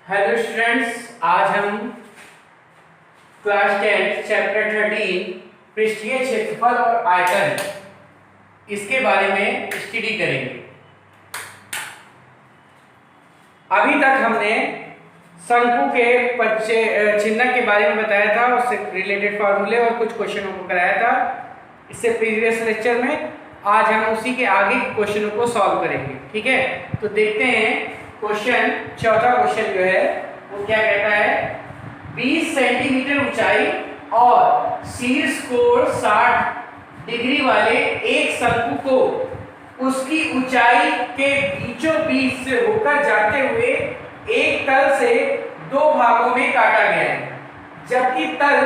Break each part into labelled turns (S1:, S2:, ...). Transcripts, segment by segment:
S1: Hello students, आज हम class 10 chapter 13 पृष्ठीय क्षेत्रफल और आयतन इसके बारे में स्टडी करेंगे। अभी तक हमने शंकु के चिन्ह के बारे में बताया था, उससे रिलेटेड फार्मूले और कुछ क्वेश्चनों को कराया था इससे प्रीवियस लेक्चर में। आज हम उसी के आगे के क्वेश्चनों को सॉल्व करेंगे। ठीक है, तो देखते हैं क्वेश्चन। चौथा क्वेश्चन जो है वो क्या कहता है, 20 सेंटीमीटर ऊंचाई और शीर्ष कोण 60 डिग्री वाले एक शंकु को उसकी ऊंचाई के बीचों बीच से होकर जाते हुए एक तल से दो भागों में काटा गया है, जबकि तल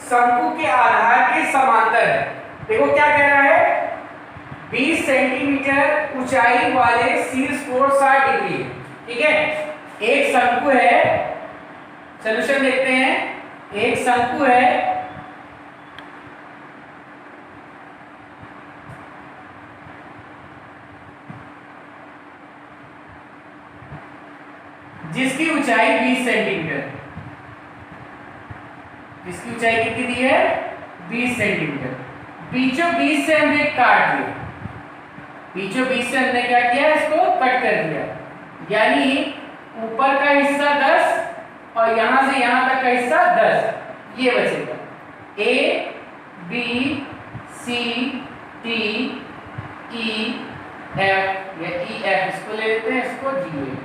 S1: शंकु के आधार के समांतर है। देखो क्या कह रहा है, 20 सेंटीमीटर ऊंचाई वाले शीर्ष कोण 60 डिग्री है। ठीक है, एक शंकु है, सॉल्यूशन देखते हैं। एक शंकु है जिसकी ऊंचाई 20 सेंटीमीटर, जिसकी ऊंचाई कितनी दी है, 20 सेंटीमीटर। बीचों बीच से हमने काट दिया, बीचों बीच से हमने क्या किया, इसको कट कर दिया, यानी ऊपर का हिस्सा 10 और यहां से यहां तक का हिस्सा 10, ये बचेगा। A B C D E F या ई एफ, इसको ले लेते हैं, इसको जी।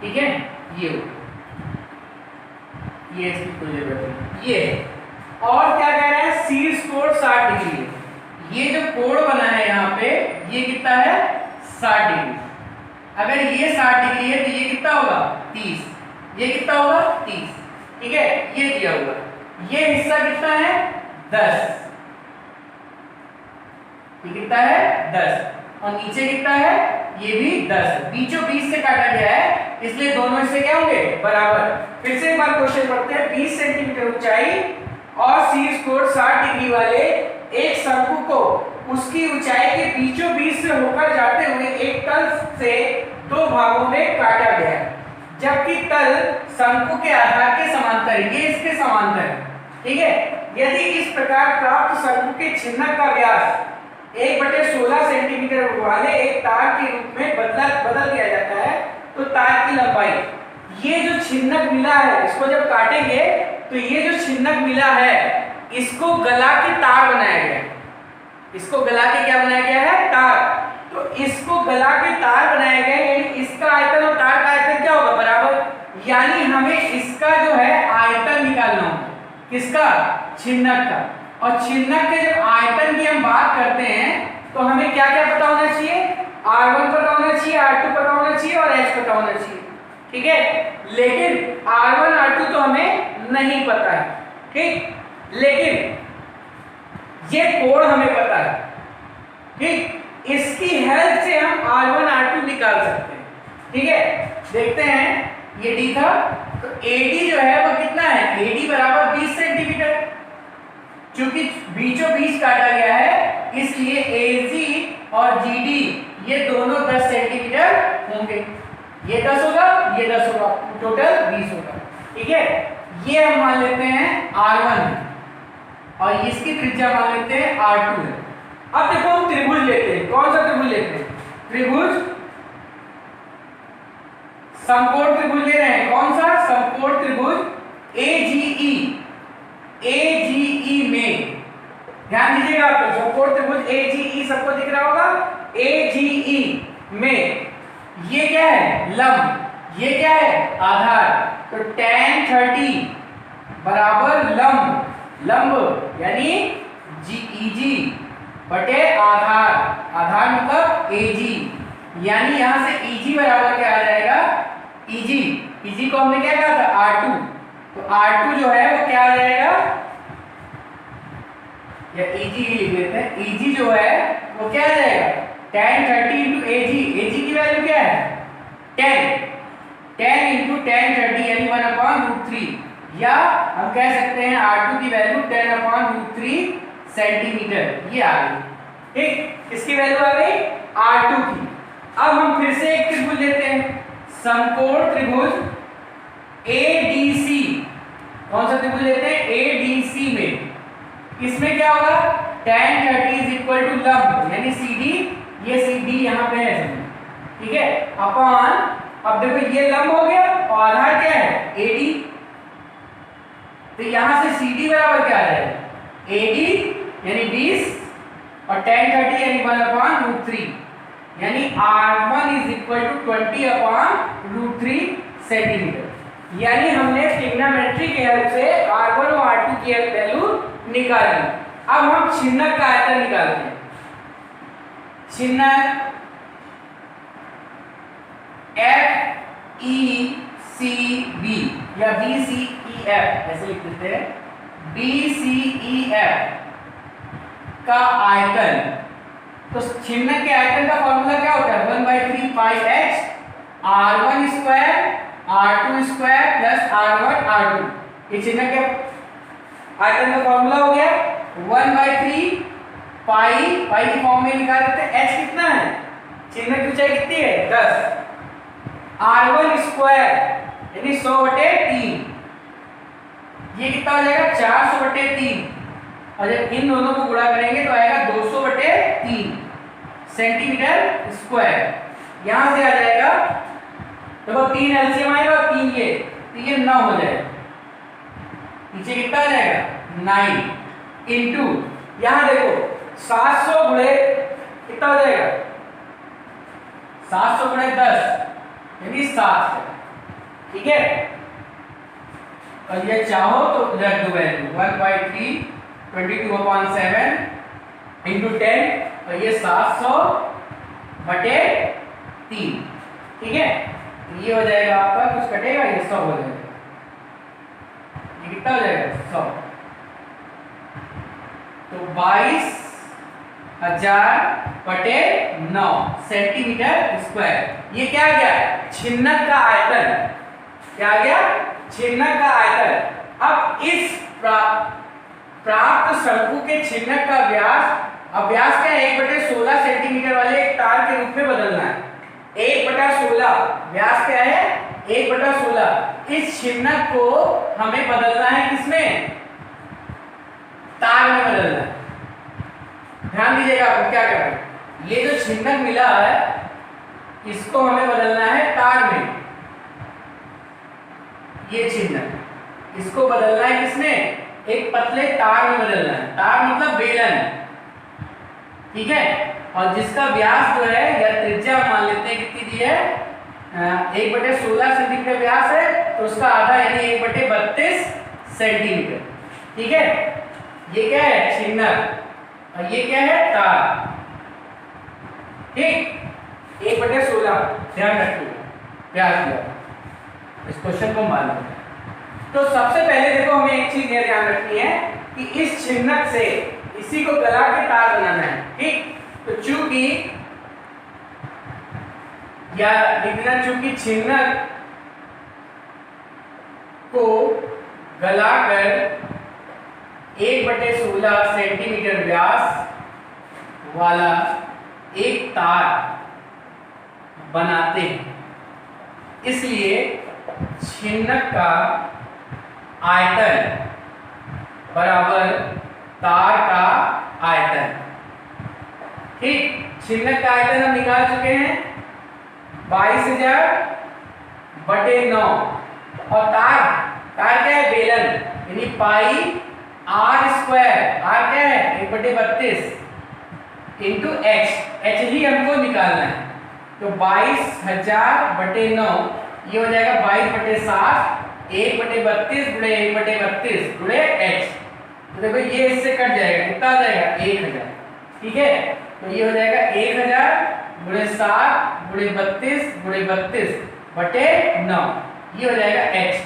S1: ठीक है, ये इसकी कोई जरूरत नहीं, ये है। और क्या कह रहे हैं, शीर्ष कोण 60 डिग्री है। ये जो कोण बना है यहाँ पे, ये कितना है, 60 डिग्री। अगर ये 60 डिग्री है तो ये कितना होगा, 30। ये कितना होगा, 30। ठीक है, ये दिया हुआ। ये हिस्सा कितना है, 10। ये कितना है, 10। और नीचे कितना है, ये भी 10। बीचों बीच से काटा गया है, इसलिए दोनों हिस्से क्या होंगे, बराबर। फिर से एक बार क्वेश्चन पढ़ते हैं। 20 सेंटीमीटर ऊंचाई और शीर्ष कोण 60 डिग्री वाले एक शंकु को उसकी ऊंचाई के बीचों बीच से होकर जाते हुए एक तल से दो भागों में काटा गया है, जबकि तल शंकु के आधार के समांतर है। ये इसके समांतर है। ठीक है, यदि इस प्रकार प्राप्त शंकु के छिन्नक का व्यास 1/16 सेंटीमीटर वाले एक तार के रूप में बदल दिया जाता है, तो तार की लंबाई, ये जो छिन्नक मिला है, इसको जब काटेंगे तो ये जो छिन्नक मिला है, इसको गला के तार बनाया गया है। इसको गला के क्या बनाया गया है, तार। तो इसको गला के तार बनाया गया है, यानी इसका आयतन और तार का आयतन क्या होगा, बराबर। यानी हमें इसका जो है आयतन निकालना होगा, किसका, छिन्नक का। और छिन्नक के जब आयतन की हम बात करते हैं तो हमें क्या क्या पता होना चाहिए, R1 पता होना चाहिए, R2 पता होना चाहिए और H पता होना चाहिए। ठीक है, लेकिन R1 R2 तो हमें नहीं पता है। ठीक, लेकिन ये कोण हमें पता है। ठीक, इसकी हेल्प से हम R1 R2 निकाल सकते हैं। ठीक है, देखते हैं। ये D था, तो AD जो है वो कितना है, AD बराबर 20 सेंटीमीटर। चूंकि बीचों बीच काटा गया है, इसलिए AG और GD ये दोनों 10 सेंटीमीटर होंगे। ये 10 होगा, ये 10 होगा, टोटल 20 होगा। ठीक है, ये हम मान लेते हैं R1 है और इसकी त्रिज्या मान लेते हैं R2 है। अब देखो हम त्रिभुज लेते हैं। कौन सा त्रिभुज लेते हैं, त्रिभुज समकोण त्रिभुज ले रहे हैं। कौन सा, समकोण त्रिभुज AGE। AGE में ध्यान दीजिएगा, आपको समकोण त्रिभुज AGE सबको दिख रहा होगा। AGE में ये क्या है, लंब, ये क्या है, आधार। तो tan 30 बराबर लंब, लंब यानी EG बटे आधार, आधार मतलब AG। यानी यहां से EG बराबर क्या आ जाएगा, EG को हमने क्या कहा था, R2। तो R2 जो है वो क्या आ जाएगा, या EG ही लिख लेते हैं। EG जो है वो क्या आ जाएगा, tan 30 into AG की वैल्यू क्या है, 10 into tan 30 यानी 1/√3, या हम कह सकते हैं R2 की वैल्यू 10/√3 सेंटीमीटर। ये आ गई। ठीक, इसकी वैल्यू आ गई R2 की। अब हम फिर से एक त्रिभुज लेते हैं, समकोण त्रिभुज ADC, कौन सा त्रिभुज लेते हैं? ADC में, इसमें क्या होगा? tan 30 इज इक्वल टू लंब, यानी CD, ये CD यहाँ पे है, ठीक है, अपॉन, अब देखो ये लंब हो गया और आधार क्या है? AD, तो यहां से CD बराबर क्या आ जाएगा? AD यानी 20 और tan 30 यानी 1/√3, यानी R1 is equal to 20/√3 centimetre. यानी हमने ट्रिग्नोमेट्री के हेल्प से R1 और R2 की वैल्यू निकाली। अब हम छिन्नक का आयतन निकालते हैं। छिन्नक FECB या BCEF ऐसे लिख देते हैं, BCEF का आयतन, तो छिन्नक के आयतन का फॉर्मूला क्या होता है? 1/3 पाई h R1 square R2 square plus R1 R2, ये छिन्नक के आयतन का फॉर्मूला हो गया। 1/3 पाई की फॉर्म में निकाल देते हैं। h कितना है? छिन्नक की ऊंचाई कितनी है? 10। R1 स्क्वायर यानी 100/3, ये कितना हो जाएगा? 400/3, और जब इन दोनों को गुणा करेंगे तो आएगा 200/3 सेंटीमीटर स्क्वायर। यहां से आ जाएगा, देखो 3 एलसीएम आएगा और 3 ये, तो ये 9 हो जाएगा। नीचे कितना आ जाएगा? 9 इंटू, यहां देखो 700 गुणे कितना हो जाएगा? 700 गुणे 10 यानी 7, ठीक है, और ये चाहो तो रख दो वैल्यू 1/3 22/7 इंटू 10, और ये 700/3, ठीक है, ये हो जाएगा आपका, कुछ कटेगा, ये 100 हो जाएगा। ये कितना हो जाएगा? 100। तो 22,000/9 सेंटीमीटर स्क्वायर। ये क्या आ गया? छिन्नक का आयतन। क्या आ गया? छिन्नक का आयतन। अब इस प्राप्त शंकु के छिन्नक का व्यास, अब व्यास क्या है? 1/16 सेंटीमीटर वाले एक तार के रूप में बदलना है। 1/16 व्यास क्या है? 1/16। इस छिन्नक को हमें बदलना है किसमें? तार में बदलना है। ध्यान दीजिएगा आपको क्या करना है। ये जो छिन्नक मिला है इसको हमें बदलना है तार में। ये छिन्नक, इसको बदलना है किसमें? एक पतले तार में बदलना है। तार मतलब बेलन, ठीक है, और जिसका व्यास जो है या त्रिज्या मान लेते हैं कितनी दी है? 1/16 सेंटीमीटर व्यास है, तो उसका आधा यानी 1/32 सेंटीमीटर, ठीक है। ये क्या है? छिन्नक, और ये क्या है? तार, ठीक। 1/16 ध्यान रखिएगा व्यास दिया, इस क्वेश्चन को मान लो। तो सबसे पहले देखो हमें एक चीज ध्यान रखनी है कि इस छिन्नक से इसी को गला के तार बनाना है, ठीक। तो चूंकि या लिखना, चूंकि छिन्नक को गलाकर 1/16 सेंटीमीटर व्यास वाला एक तार बनाते हैं, इसलिए छिन्नक का आयतन बराबर तार का आयतन, ठीक। छिन्नक का आयतन हम निकाल चुके हैं 22,000/9, और तार क्या है? बेलन, यानी पाई R स्क्वायर, R क्या है? 1/32 इंटू h ही हमको निकालना है। तो 22,000/9 ये हो जाएगा 22/7, 1/32 गुणे 1/32 गुणे h। तो देखो ये इससे कट जाएगा, कितना आ जाएगा? 1000, ठीक है। तो ये हो जाएगा 1000 गुणे 7 गुणे 32 गुणे 32/9, ये हो जाएगा h।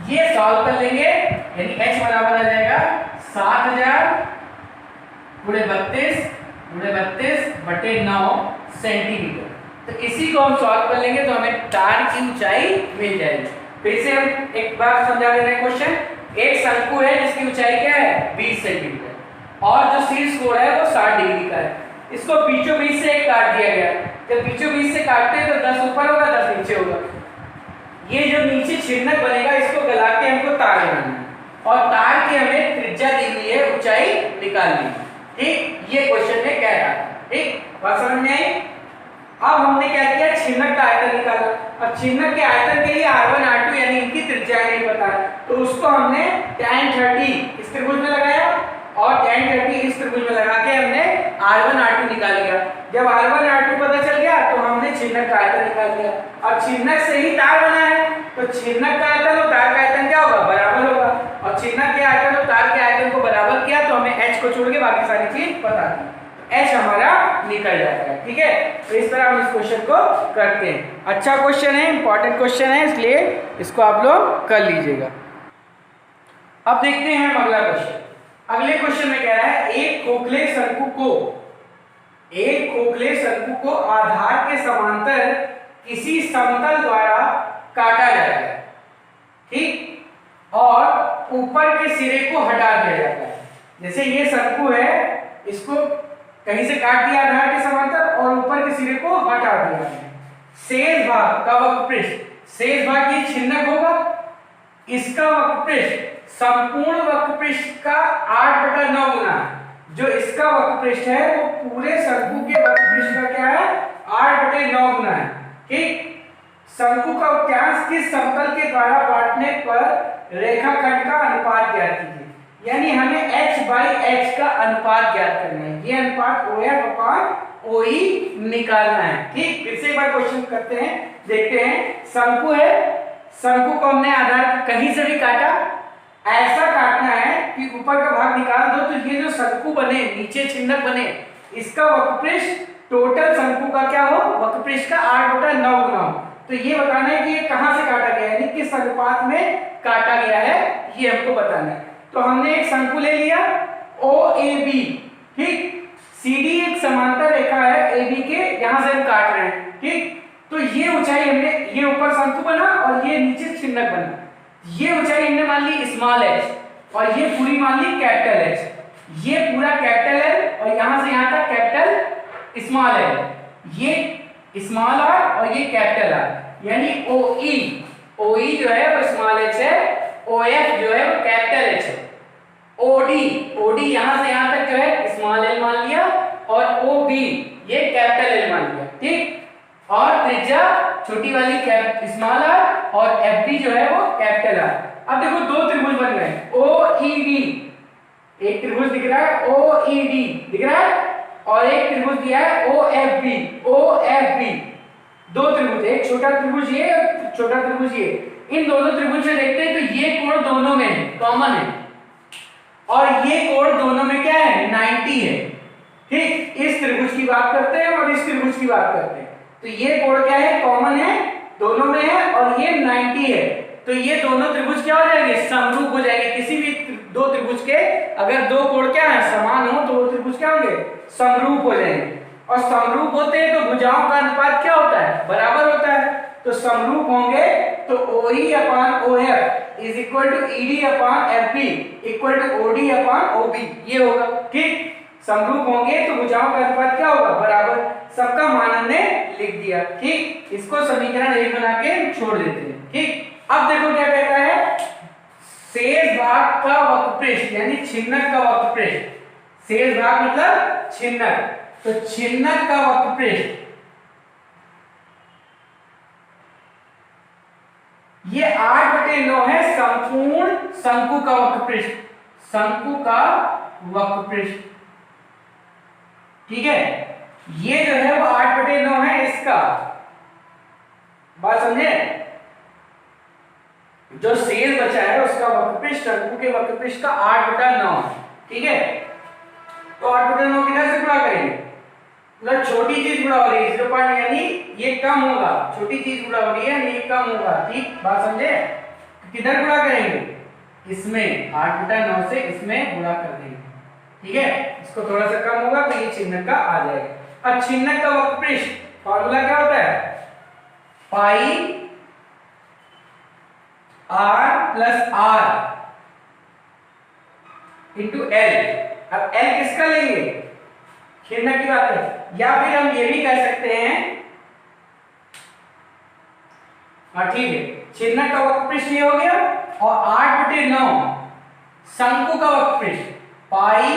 S1: ये सॉल्व कर लेंगे, यानी h बराबर आ जाएगा 7000 गुणे 32 गुणे 32/9 सेंटीमीटर। तो इसी को हम सॉल्व कर लेंगे तो हमें तार की ऊंचाई मिल जाएगी। फिर से हम एक बार समझा दे रहे हैं क्वेश्चन। एक शंकु है जिसकी ऊंचाई क्या है? 20 सेंटीमीटर, और जो शीर्ष कोण है वो 60 डिग्री का है। इसको बीचों बीच से एक काट दिया गया। जब बीचों बीच से काटते हैं तो 10 ऊपर होगा 10 नीचे होगा। ये जो नीचे छिन्नक बनेगा इसको गला के हमको तार बनाना है और तार की हमें त्रिज्या दी हुई है, ऊंचाई निकालनी है। ठीक, ये क्वेश्चन में कह रहा है। ठीक, बात समझ में आई? अब हमने क्या किया, छिन्नक का आयतन निकाला। अब छिन्नक के आयतन के लिए r1 r2 यानी इनकी त्रिज्या नहीं पता है, तो उसको हमने tan 30 इस त्रिभुज में लगाया और tan 30 इस त्रिभुज में लगा के हमने r1 r2 निकाल लिया। जब r1 r2 पता चल गया तो हमने छिन्नक का आयतन निकाल लिया। अब छिन्नक से ही तार बना है, तो छिन्नक का आयतन और तार का आयतन क्या होगा, बराबर होगा। और छिन्नक के आयतन और तार के आयतन को बराबर किया तो हमें h को छोड़ के बाकी सारी चीज पता थी, h हमारा निकल जाता है। ठीक है, तो इस तरह हम इस क्वेश्चन को करते हैं। अच्छा क्वेश्चन है, इंपॉर्टेंट क्वेश्चन है, इसलिए इसको आप लोग कर लीजिएगा। अब देखते हैं हम अगला क्वेश्चन। अगले क्वेश्चन में कह रहा है एक खोखले शंकु को आधार के समांतर किसी समतल द्वारा काटा जाता है। ठीक, और ऊपर के सिरे को हटा दिया जाता है। जैसे ये शंकु है, इसको कहीं से काट दिया आधार के समांतर और ऊपर के सिरे को हटा दिया। शेष भाग का वक्रपृष्ठ, शेष भाग ये छिन्नक होगा, इसका वक्रपृष्ठ संपूर्ण वक्रपृष्ठ का 8/9 गुना, जो इसका वक्रपृष्ठ है वो पूरे शंकु के वक्रपृष्ठ का क्या है, 8/9 गुना है। ठीक, शंकु का उत्यांश किस समतल के द्वारा बांटने पर रेखाखंड का अनुपात ज्ञात कीजिए। यानी हमें h/h का अनुपात ज्ञात करना है। ये अनुपात OF/OE निकालना है। ठीक, फिर से एक बार क्वेश्चन करते हैं, देखते हैं। शंकु है, शंकु को हमने आधार कहीं से भी काटा, ऐसा काटना है कि ऊपर का भाग निकाल दो तो ये जो शंकु बने, नीचे छिन्नक बने, इसका वक्रपृष्ठ टोटल शंकु का क्या हो, वक्रपृष्ठ का 8/9 गुना हो। तो ये बताना है कि ये कहां से काटा गया है, यानी किस अनुपात में काटा गया है, ये हमको बताना है। तो हमने एक शंकु ले लिया OAB। ठीक, CD एक समांतर रेखा है AB के, यहां से हम काट रहे हैं। ठीक, तो ये ऊंचाई हमने, ये ऊपर शंकु बना और ये नीचे छिन्नक बना, ये ऊंचाई हमने मान ली स्मॉल h और ये पूरी मान ली कैपिटल H। ये पूरा कैपिटल L और यहां से यहां तक कैपिटल स्मॉल L, ये स्मॉल r और ये कैपिटल R, यानी OE जो है वो स्मॉल h है, OF जो है वो कैपिटल H है, OD यहां से यहां तक जो है स्मॉल l मान लिया और OB ये कैपिटल L मान लिया। ठीक, और त्रिज्या छोटी वाली स्मॉल r और FB जो है वो कैपिटल R। अब देखो दो त्रिभुज बन गए, OED, एक त्रिभुज दिख रहा है OED दिख रहा है, और एक त्रिभुज दिया है OFB, दो त्रिभुज, एक छोटा त्रिभुज ये और छोटा त्रिभुज ये। इन दोनों त्रिभुज में देखते हैं तो ये कोण दोनों में कॉमन है और ये कोण दोनों में क्या है, 90 है। ठीक, इस त्रिभुज की बात करते हैं और इस त्रिभुज की बात करते हैं, तो ये कोण क्या है, कॉमन है, दोनों में है और ये 90 है। तो ये दोनों त्रिभुज क्या हो जाएंगे, समरूप हो जाएंगे। किसी भी दो त्रिभुज के अगर दो कोण क्या है, समान हो तो वो त्रिभुज क्या होंगे, समरूप हो जाएंगे। और समरूप होते हैं तो भुजाओं का अनुपात क्या होता है, बराबर होता है। तो समरूप होंगे तो OE/OF is equal to ED/FB equal to OD/OB, ये होगा। ठीक, समरूप होंगे तो भुजाओं का अनुपात क्या होगा, बराबर। सबका मान हमने लिख दिया। ठीक, इसको समीकरण 1 बना के छोड़ देते हैं। ठीक, अब देखो क्या कहता है, शेष भाग का वक्रपृष्ठ यानी छिन्नक का वक्रपृष्ठ, शेष भाग मतलब छिन्नक, तो छिन्नक का वक्रपृष्ठ ये 8/9 है संपूर्ण शंकु का वक्रपृष्ठ, शंकु का वक्रपृष्ठ। ठीक है, ये जो है वो 8/9 है इसका, बात समझे। जो शेष बचा है उसका वक्रपृष्ठ शंकु के वक्रपृष्ठ का 8/9 है। ठीक है, तो 8/9 किधर से गुणा करेंगे, मतलब छोटी चीज गुणा हो रही है 0 यानी ये कम होगा, छोटी चीज गुणा हो रही है यानी ये कम होगा। ठीक, बात समझे। किधर गुणा करेंगे, इसमें 8/9 से इसमें गुणा कर देंगे। ठीक है, इसको थोड़ा सा कम होगा तो ये छिन्नक का आ जाएगा। अब छिन्नक का वक्रपृष्ठ फॉर्मूला क्या होता है, पाई r plus r into L। अब L किसका लेंगे, छिन्नक की बात है, या फिर हम ये भी कह सकते हैं हाँ ठीक है, छिन्नक का वक्रपृष्ठ ये हो गया और 8/9 शंकु का वक्रपृष्ठ पाई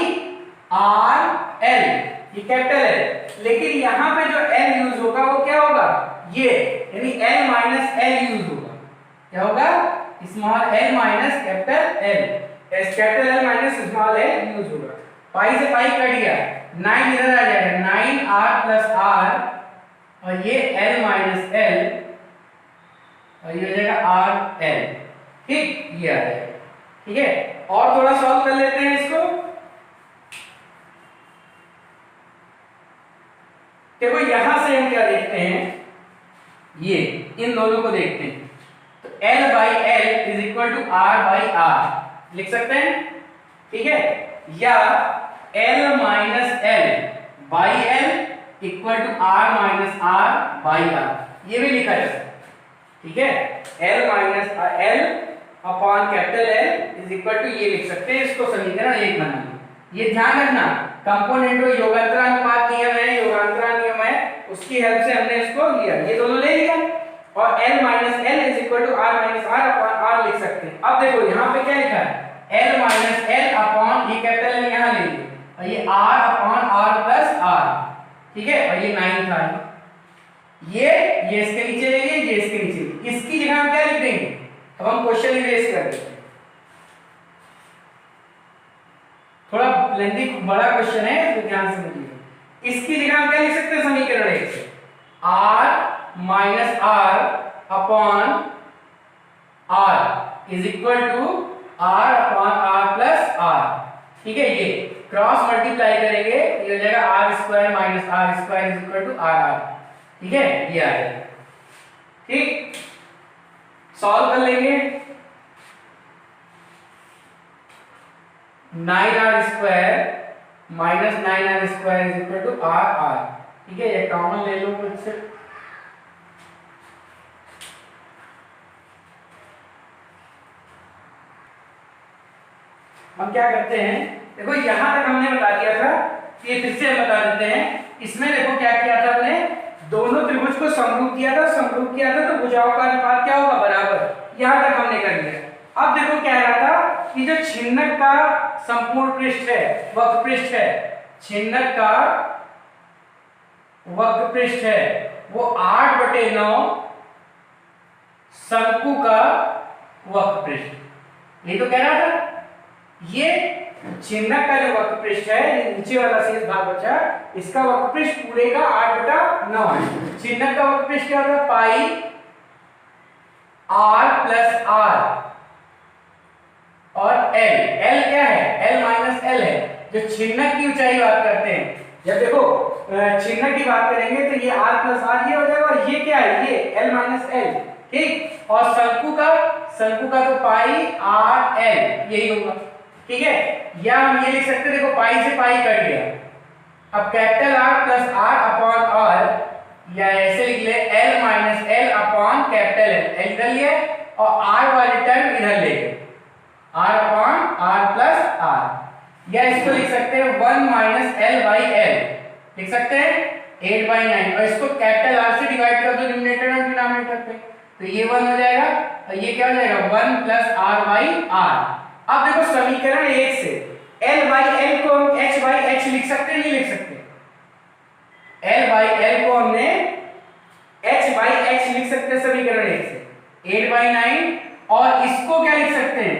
S1: आर एल, ये कैपिटल है, लेकिन यहां पे जो एल यूज होगा वो क्या होगा, ये यानी एल माइनस एल यूज होगा। क्या होगा, small L minus capital L, capital L minus small L use होगा। पाई से पाई कट गया, 9 इधर आ जाएगा, 9r प्लस r और ये l माइनस l और ये हो जाएगा आर एल। ठीक, ये आ जाएगा। ठीक है, और थोड़ा सॉल्व कर लेते हैं इसको। देखो यहां से हम क्या देखते हैं, ये इन दोनों को देखते हैं, तो L by l is equal to r by r लिख सकते हैं। ठीक है, या L minus l by l equal to r minus r by r, ये भी लिखा जा सकता है। ठीक है, L minus l upon capital l is equal to ये लिख सकते हैं, इसको समीकरण 1 बनाना। ये ध्यान रखना, कंपोनेंटो योगांतरानुपात नियम है, योगांतरा नियम है, उसकी हेल्प से हमने इसको लिया, ये दोनों ले लिया और L minus l is equal to r minus r upon r लिख सकते हैं। अब देखो यहाँ पे क्या लिखा है, L माइनस एल अपॉन ये कैपिटल एल यहाँ ले लिया और ये r upon r plus r। ठीक है, और ये 9 था, ये इसके नीचे ले लिए, ये इसके नीचे, इसकी जगह हम क्या लिख देंगे, अब हम क्वेश्चन इरेज कर देते हैं। थोड़ा लेंथी बड़ा क्वेश्चन है तो ध्यान से समझिए। इसकी जगह हम क्या लिख सकते हैं समीकरण 1 से, r minus r upon r is equal to r upon r plus r। ठीक है, ये क्रॉस मल्टीप्लाई करेंगे, ये हो जाएगा r square minus r square is equal to r। ठीक है, ये आ जाएगा। ठीक, सॉल्व कर लेंगे। 9r square minus 9r square is equal to r। ठीक है, ये कॉमन ले लो खुद से। हम क्या करते हैं, देखो यहां तक हमने बता दिया था, ये फिर से हम बता देते हैं। इसमें देखो क्या किया था हमने, दोनों त्रिभुज को समरूप किया था, समरूप किया था तो भुजाओं का अनुपात क्या होगा, बराबर। यहां तक हमने कर लिया। अब देखो क्या रहा था कि जो छिन्नक का संपूर्ण पृष्ठ है, वक्र पृष्ठ है, छिन्नक का वक्र पृष्ठ है वो 8/9 शंकु का वक्र पृष्ठ, ये तो कह रहा था। ये छिन्नक का जो वक्र पृष्ठ है, ये नीचे वाला शेष भाग बचा, इसका वक्र पृष्ठ पूरे का 8/9 है। छिन्नक का वक्र पृष्ठ क्या होता है, पाई r प्लस r और l क्या है, l माइनस l है। जो छिन्नक की ऊंचाई बात करते हैं, जब देखो छिन्नक की बात करेंगे तो ये r प्लस r ये हो जाएगा और ये क्या है, ये l माइनस l। ठीक, और शंकु का तो पाई r l यही होगा। ठीक है, या हम ये लिख सकते हैं, देखो पाई से पाई कट गया, अब capital R plus R upon R, या ऐसे लिख ले L minus L upon capital L, इधर लिए और R वाले टर्म इधर ले गए, R upon R plus R। या इसको लिख सकते हैं 1 माइनस L बाई L, लिख सकते हैं 8/9, और इसको कैपिटल R से डिवाइड कर दो न्यूमरेटर और डिनोमिनेटर पे, तो ये 1 हो जाएगा और ये क्या हो जाएगा 1 प्लस R बाई R। अब देखो समीकरण 1 से L बाई L को हम H बाई H लिख सकते हैं, नहीं लिख सकते। L बाई L को हमने H बाई H लिख सकते हैं समीकरण 1 से, 8/9, और इसको क्या लिख सकते हैं,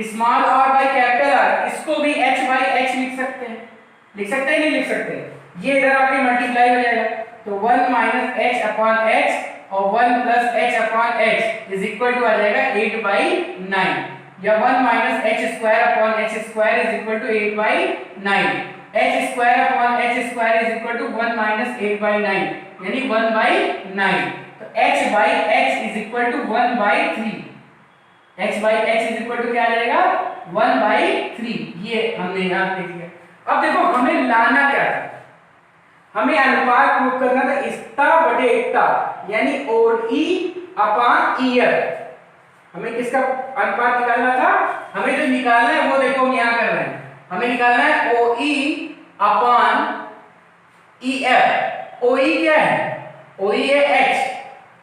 S1: small r by capital R, इसको भी H बाई H लिख सकते हैं, लिख सकते हैं नहीं लिख सकते। ये इधर आके मल्टीप्लाई हो जाएगा, तो 1 माइनस H अपॉन H और 1 plus H upon H is equal to आ जाएगा 8/9, या 1 minus H square upon H square is equal to 8/9। H square upon H square is equal to 1 minus 8/9, यानी 1/9। तो H by H is equal to 1/3, H by H is equal to क्या आ जाएगा 1/3, ये हमने यहाँ लिख दिया। अब देखो हमें लाना क्या था, हमें अनुपात प्रूव करना था, इक्ता बटे इक्ता, यानी OE अपॉन EF। हमें किसका अनुपात निकालना था, हमें जो निकालना है वो देखो हम यहाँ कर रहे हैं, हमें निकालना है OE अपॉन EF। OE क्या है, OE है H,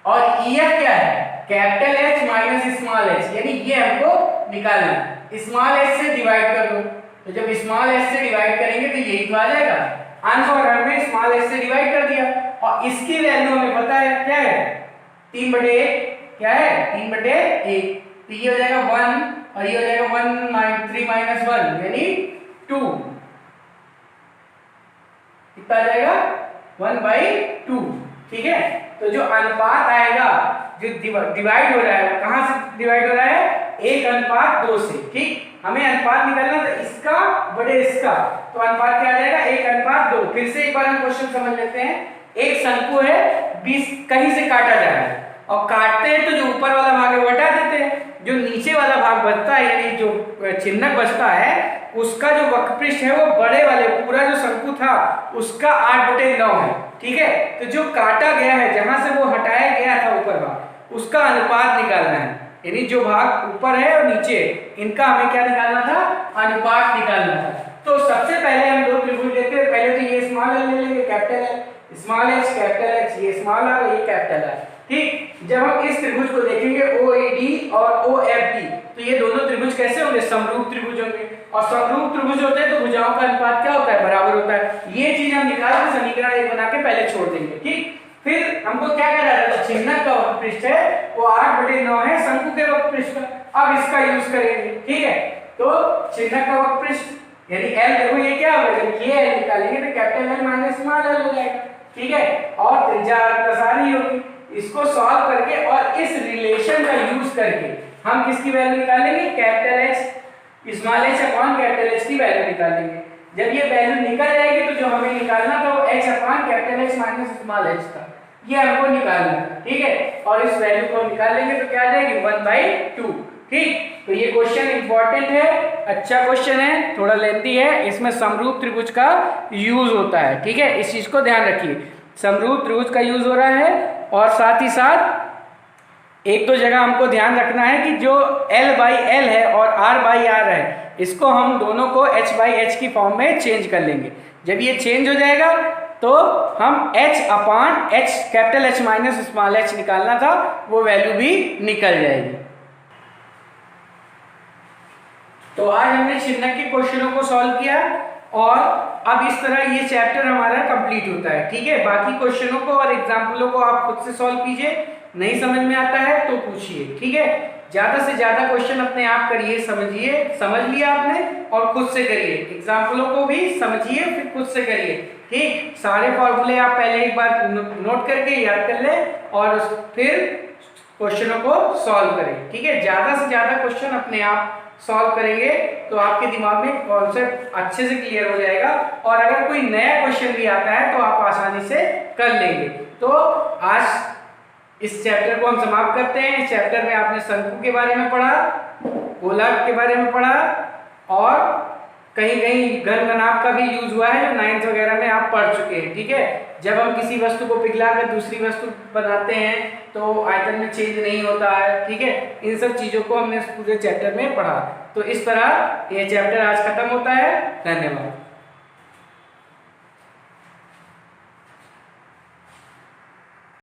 S1: और EF क्या है, capital H minus small h, यानी ये हमको निकालना है। स्मॉल h से डिवाइड कर दो, तो जब स्मॉल h से डिवाइड करेंगे तो यही तो आ जाएगा आंसर। हमने स्मॉल h से डिवाइड कर दिया और इसकी वैल्यू हमें पता है क्या है, 3/1 क्या है, 3/1, तो ये हो जाएगा 1 और ये हो जाएगा 3 - 1 यानी 2, कितना आ जाएगा 1/2, ठीक है। तो जो अनुपात आएगा, जो डिवाइड हो रहा है, कहां से डिवाइड हो रहा है, 1:2 से, ठीक। हमें अनुपात निकालना था इसका बड़े इसका, तो अनुपात क्या आ जाएगा 1:2। फिर से एक बार हम क्वेश्चन समझ लेते हैं। एक शंकु है, 20 कहीं से काटा जा रहा है और काटते हैं तो जो ऊपर वाला भाग है वो हटा देते हैं, जो नीचे वाला भाग बचता है यानी जो चिन्हक बचता है उसका जो वक्रपृष्ठ है वो बड़े वाले पूरा जो शंकु था उसका 8/9 है, ठीक है। तो जो काटा गया है, जहां से वो हटाया गया था ऊपर भाग, उसका अनुपात निकालना है, यानी जो भाग ऊपर है और नीचे इनका हमें क्या निकालना था, अनुपात निकालना था। तो सबसे पहले हम दो त्रिभुज लेते हैं। पहले तो ये स्मॉल एल ले लेंगे, capital L, small H capital H, ये स्मॉल आर ये कैपिटल आर, ठीक। जब हम इस त्रिभुज को देखेंगे OAD और OFD, तो ये दोनों त्रिभुज कैसे होंगे, समरूप त्रिभुज होंगे। और समरूप त्रिभुज होते हैं तो भुजाओं का अनुपात क्या होता है, बराबर होता है। ये चीज हम निकाल के समीकरण 1 बना के पहले छोड़ देंगे, ठीक। फिर हमको क्या करना है, तो चिन्हक का वक्रपृष्ठ है वो 8/9 है शंकु के वक्रपृष्ठ का, अब इसका यूज करेंगे, ठीक है। तो चिन्हक का वक्रपृष्ठ यानी L, देखो ये क्या होगा, जब ये L निकालेंगे तो capital L minus small l हो जाएगा, ठीक है। और त्रिज्या r ही होगी। इसको सॉल्व करके और इस रिलेशन का यूज करके हम किसकी वैल्यू निकालेंगे, capital H small h upon capital H की वैल्यू निकालेंगे। जब ये वैल्यू निकल जाएगी तो जो हमें निकालना था वो h upon capital H minus small h था, ये हमको निकालना है, ठीक है। और इस वैल्यू को निकाल लेंगे तो क्या आ जाएगी 1/2, ठीक। तो ये क्वेश्चन इंपॉर्टेंट है, अच्छा क्वेश्चन है, थोड़ा लेंथी है, इसमें समरूप त्रिभुज का यूज होता है, ठीक है। इस चीज को ध्यान रखिए, समरूप त्रिभुज का यूज हो रहा है। और साथ ही साथ एक दो जगह हमको ध्यान रखना है कि जो L/L है और R/R है, इसको हम दोनों को H/H की फॉर्म में चेंज कर लेंगे। जब ये चेंज हो जाएगा तो हम H upon H capital H minus small h निकालना था, वो वैल्यू भी निकल जाएगी। तो आज हमने चिन्हक के क्वेश्चनों को सॉल्व किया और अब इस तरह ये चैप्टर हमारा कंप्लीट होता है, ठीक है। बाकी क्वेश्चनों को और एग्जाम्पलों को आप खुद से सॉल्व कीजिए, नहीं समझ में आता है तो पूछिए, ठीक है। ज्यादा से ज्यादा क्वेश्चन अपने आप करिए, समझिए, समझ लिया आपने और खुद से करिए, एग्जाम्पलों को भी समझिए फिर खुद से करिए, ठीक। सारे फॉर्मूले आप पहले एक बार नोट करके याद कर लें और फिर क्वेश्चनों को सॉल्व करें, ठीक है। ज्यादा से ज्यादा क्वेश्चन अपने आप सॉल्व करेंगे तो आपके दिमाग में कॉन्सेप्ट अच्छे से क्लियर हो जाएगा और अगर कोई नया क्वेश्चन भी आता है तो आप आसानी से कर लेंगे। तो आज इस चैप्टर को हम समाप्त करते हैं। इस चैप्टर में आपने शंकु के बारे में पढ़ा, गोलक के बारे में पढ़ा और कहीं कहीं घन घनाभ का भी यूज हुआ है जो 9th वगैरह में आप पढ़ चुके हैं, ठीक है। जब हम किसी वस्तु को पिघलाकर दूसरी वस्तु बनाते हैं तो आयतन में चेंज नहीं होता है, ठीक है। इन सब चीजों को हमने इस पूरे चैप्टर में पढ़ा। तो इस तरह ये चैप्टर आज खत्म होता है। धन्यवाद।